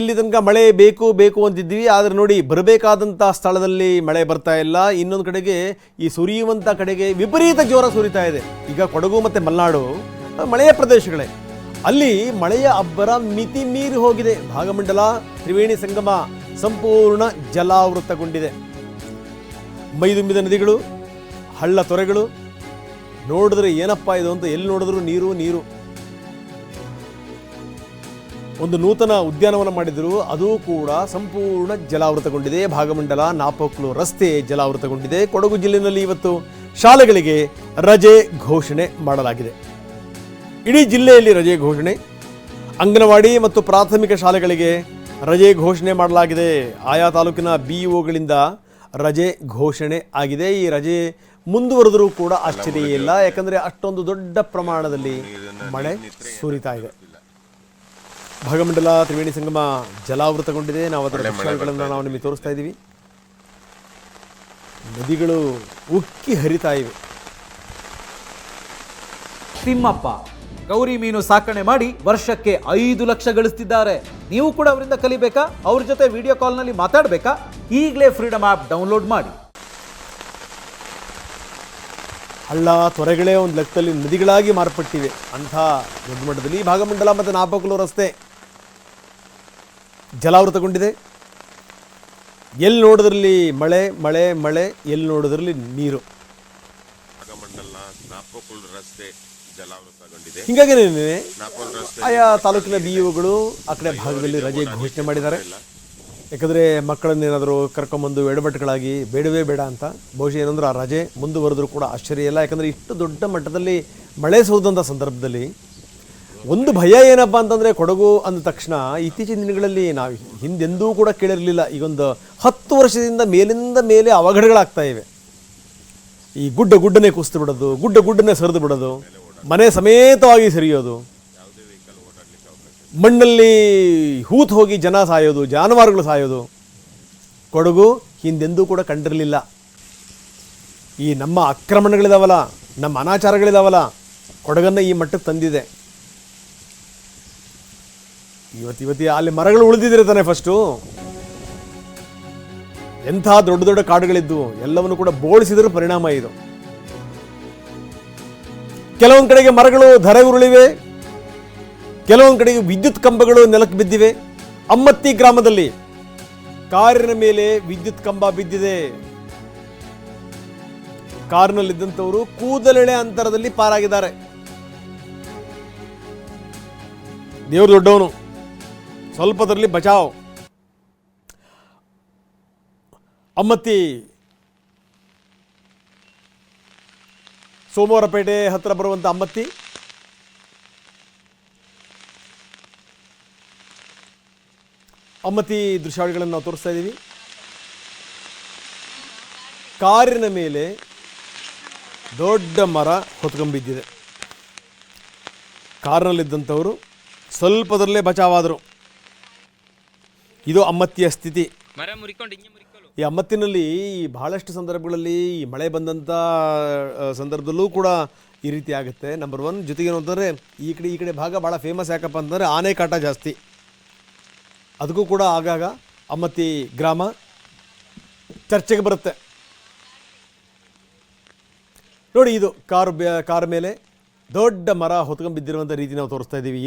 ಇಲ್ಲಿ ತನಕ ಮಳೆ ಬೇಕು ಬೇಕು ಅಂತಿದ್ವಿ, ಆದರೆ ನೋಡಿ ಬರಬೇಕಾದಂಥ ಸ್ಥಳದಲ್ಲಿ ಮಳೆ ಬರ್ತಾ ಇಲ್ಲ. ಇನ್ನೊಂದು ಕಡೆಗೆ ಈ ಸುರಿಯುವಂಥ ಕಡೆಗೆ ವಿಪರೀತ ಜೋರ ಸುರಿತಾ ಇದೆ. ಈಗ ಕೊಡಗು ಮತ್ತು ಮಲೆನಾಡು ಮಳೆಯ ಪ್ರದೇಶಗಳೇ, ಅಲ್ಲಿ ಮಳೆಯ ಅಬ್ಬರ ಮಿತಿ ಮೀರಿ ಹೋಗಿದೆ. ಭಾಗಮಂಡಲ ತ್ರಿವೇಣಿ ಸಂಗಮ ಸಂಪೂರ್ಣ ಜಲಾವೃತಗೊಂಡಿದೆ. ಮೈದುಂಬಿದ ನದಿಗಳು, ಹಳ್ಳ ತೊರೆಗಳು ನೋಡಿದ್ರೆ ಏನಪ್ಪ ಇದು ಅಂತ ಎಲ್ಲಿ ನೋಡಿದ್ರು ನೀರು ನೀರು. ಒಂದು ನೂತನ ಉದ್ಯಾನವನ ಮಾಡಿದ್ರು, ಅದು ಕೂಡ ಸಂಪೂರ್ಣ ಜಲಾವೃತಗೊಂಡಿದೆ. ಭಾಗಮಂಡಲ ನಾಪೋಕ್ಲು ರಸ್ತೆ ಜಲಾವೃತಗೊಂಡಿದೆ. ಕೊಡಗು ಜಿಲ್ಲೆಯಲ್ಲಿ ಇವತ್ತು ಶಾಲೆಗಳಿಗೆ ರಜೆ ಘೋಷಣೆ ಮಾಡಲಾಗಿದೆ. ಇಡೀ ಜಿಲ್ಲೆಯಲ್ಲಿ ರಜೆ ಘೋಷಣೆ. ಅಂಗನವಾಡಿ ಮತ್ತು ಪ್ರಾಥಮಿಕ ಶಾಲೆಗಳಿಗೆ ರಜೆ ಘೋಷಣೆ ಮಾಡಲಾಗಿದೆ. ಆಯಾ ತಾಲೂಕಿನ BEOಗಳಿಂದ ರಜೆ ಘೋಷಣೆ ಆಗಿದೆ. ಈ ರಜೆ ಮುಂದುವರೆದರೂ ಕೂಡ ಆಶ್ಚರ್ಯ ಇಲ್ಲ, ಯಾಕಂದರೆ ಅಷ್ಟೊಂದು ದೊಡ್ಡ ಪ್ರಮಾಣದಲ್ಲಿ ಮಳೆ ಸುರಿತಾ ಇದೆ. ಭಾಗಮಂಡಲ ತ್ರಿವೇಣಿ ಸಂಗಮ ಜಲಾವೃತಗೊಂಡಿದೆ. ನಾವು ಅದರ ದೃಶ್ಯಗಳನ್ನು ನಾವು ನಿಮಗೆ ತೋರಿಸ್ತಾ ಇದ್ದೀವಿ. ನದಿಗಳು ಉಕ್ಕಿ ಹರಿತಾ ಇವೆ. ತಿಮ್ಮಪ್ಪ ಗೌರಿ ಮೀನು ಸಾಕಣೆ ಮಾಡಿ ವರ್ಷಕ್ಕೆ 5 ಲಕ್ಷ ಗಳಿಸ್ತಿದ್ದಾರೆ. ನೀವು ಕೂಡ ಅವರಿಂದ ಕಲಿಬೇಕಾ? ಅವ್ರ ಜೊತೆ ವಿಡಿಯೋ ಕಾಲ್ನಲ್ಲಿ ಮಾತಾಡಬೇಕಾ? ಈಗಲೇ ಫ್ರೀಡಮ್ ಆ್ಯಪ್ ಡೌನ್ಲೋಡ್ ಮಾಡಿ. ಹಳ್ಳ ತೊರೆಗಳೇ ಒಂದು ಲೆಕ್ಕದಲ್ಲಿ ನದಿಗಳಾಗಿ ಮಾರ್ಪಟ್ಟಿವೆ. ಅಂಥ ದೊಡ್ಡ ಮಟ್ಟದಲ್ಲಿ ಭಾಗಮಂಡಲ ಮತ್ತು ನಾಪೋಕ್ಲು ರಸ್ತೆ ಜಲಾವೃತಗೊಂಡಿದೆ. ಎಲ್ಲಿ ನೋಡಿದ್ರಲ್ಲಿ ಮಳೆ ಮಳೆ ಮಳೆ, ಎಲ್ಲಿ ನೋಡಿದ್ರಲ್ಲಿ ನೀರು. ಹೀಗಾಗಿ ಆಯಾ ತಾಲೂಕಿನ BEOಗಳು ಆ ಕಡೆ ಭಾಗದಲ್ಲಿ ರಜೆ ಘೋಷಣೆ ಮಾಡಿದ್ದಾರೆ. ಯಾಕಂದರೆ ಮಕ್ಕಳನ್ನೇನಾದರೂ ಕರ್ಕೊಂಬಂದು ಎಡವಟ್ಟುಗಳಾಗಿ ಬೇಡವೇ ಬೇಡ ಅಂತ. ಬಹುಶಃ ಏನಂದ್ರೆ ಆ ರಜೆ ಮುಂದುವರೆದ್ರೂ ಕೂಡ ಆಶ್ಚರ್ಯ ಇಲ್ಲ. ಯಾಕಂದರೆ ಇಷ್ಟು ದೊಡ್ಡ ಮಟ್ಟದಲ್ಲಿ ಮಳೆ ಸುರಿದಂಥ ಸಂದರ್ಭದಲ್ಲಿ ಒಂದು ಭಯ ಏನಪ್ಪ ಅಂತಂದರೆ, ಕೊಡಗು ಅಂದ ತಕ್ಷಣ ಇತ್ತೀಚಿನ ದಿನಗಳಲ್ಲಿ ನಾವು ಹಿಂದೆಂದೂ ಕೂಡ ಕೇಳಿರಲಿಲ್ಲ, ಈಗೊಂದು 10 ವರ್ಷದಿಂದ ಮೇಲಿಂದ ಮೇಲೆ ಅವಘಡಗಳಾಗ್ತಾ ಇವೆ. ಈ ಗುಡ್ಡನೇ ಕುಸಿದು ಬಿಡೋದು, ಗುಡ್ಡನೇ ಸರಿದು ಬಿಡೋದು, ಮನೆ ಸಮೇತವಾಗಿ ಸರಿಯೋದು, ಮಣ್ಣಲ್ಲಿ ಹೂತು ಹೋಗಿ ಜನ ಸಾಯೋದು, ಜಾನುವಾರುಗಳು ಸಾಯೋದು. ಕೊಡಗು ಹಿಂದೆಂದೂ ಕೂಡ ಕಂಡಿರಲಿಲ್ಲ. ಈ ನಮ್ಮ ಆಕ್ರಮಣಗಳಿದಾವಲ್ಲ, ನಮ್ಮ ಅನಾಚಾರಗಳಿದಾವಲ್ಲ, ಕೊಡಗನ್ನು ಈ ಮಟ್ಟಕ್ಕೆ ತಂದಿದೆ. ಇವತ್ತು ಅಲ್ಲಿ ಮರಗಳು ಉಳಿದಿದ್ರೆ ತಾನೆ ಫಸ್ಟು. ಎಂಥ ದೊಡ್ಡ ದೊಡ್ಡ ಕಾಡುಗಳಿದ್ದು ಎಲ್ಲವನ್ನು ಕೂಡ ಬೋಳಿಸಿದರೂ ಪರಿಣಾಮ ಇದು. ಕೆಲವೊಂದು ಕಡೆಗೆ ಮರಗಳು ಧರೆ ಉರುಳಿವೆ, ಕೆಲವೊಂದು ಕಡೆಗೆ ವಿದ್ಯುತ್ ಕಂಬಗಳು ನೆಲಕ್ಕೆ ಬಿದ್ದಿವೆ. ಅಮ್ಮತ್ತಿ ಗ್ರಾಮದಲ್ಲಿ ಕಾರಿನ ಮೇಲೆ ವಿದ್ಯುತ್ ಕಂಬ ಬಿದ್ದಿದೆ. ಕಾರಿನಲ್ಲಿದ್ದಂಥವರು ಕೂದಲೆಳೆ ಅಂತರದಲ್ಲಿ ಪಾರಾಗಿದ್ದಾರೆ. ದೇವರು ದೊಡ್ಡವನು, ಸ್ವಲ್ಪದರಲ್ಲಿ ಬಚಾವ್. ಅಮ್ಮತ್ತಿ ಸೋಮವಾರಪೇಟೆ ಹತ್ತಿರ ಬರುವಂಥ ಅಮ್ಮತ್ತಿ ದೃಶ್ಯಾವಳಿಗಳನ್ನು ನಾವು ತೋರಿಸ್ತಾ ಇದ್ದೀವಿ. ಕಾರಿನ ಮೇಲೆ ದೊಡ್ಡ ಮರ ಹೊತ್ಕೊಂಬಿದ್ದಿದೆ. ಕಾರಿನಲ್ಲಿದ್ದಂಥವರು ಸ್ವಲ್ಪದರಲ್ಲೇ ಬಚಾವಾದರು. ಇದು ಅಮ್ಮತ್ತಿಯ ಸ್ಥಿತಿ. ಈ ಅಮ್ಮತ್ತಿನಲ್ಲಿ ಬಹಳಷ್ಟು ಸಂದರ್ಭಗಳಲ್ಲಿ ಈ ಮಳೆ ಬಂದಂಥ ಸಂದರ್ಭದಲ್ಲೂ ಕೂಡ ಈ ರೀತಿ ಆಗುತ್ತೆ. ನಂಬರ್ 1 ಜೊತೆಗೆ ಏನು ಅಂತಂದರೆ, ಈ ಕಡೆ ಭಾಗ ಭಾಳ ಫೇಮಸ್ ಯಾಕಪ್ಪ ಅಂತಂದರೆ ಆನೆ ಕಾಟ ಜಾಸ್ತಿ. ಅದಕ್ಕೂ ಕೂಡ ಆಗಾಗ ಅಮ್ಮತ್ತಿ ಗ್ರಾಮ ಚರ್ಚೆಗೆ ಬರುತ್ತೆ. ನೋಡಿ, ಇದು ಕಾರ್ ಮೇಲೆ ದೊಡ್ಡ ಮರ ಹೊತ್ಕೊಂಡ್ಬಿದ್ದಿರುವಂಥ ರೀತಿ ನಾವು ತೋರಿಸ್ತಾ ಇದ್ದೀವಿ.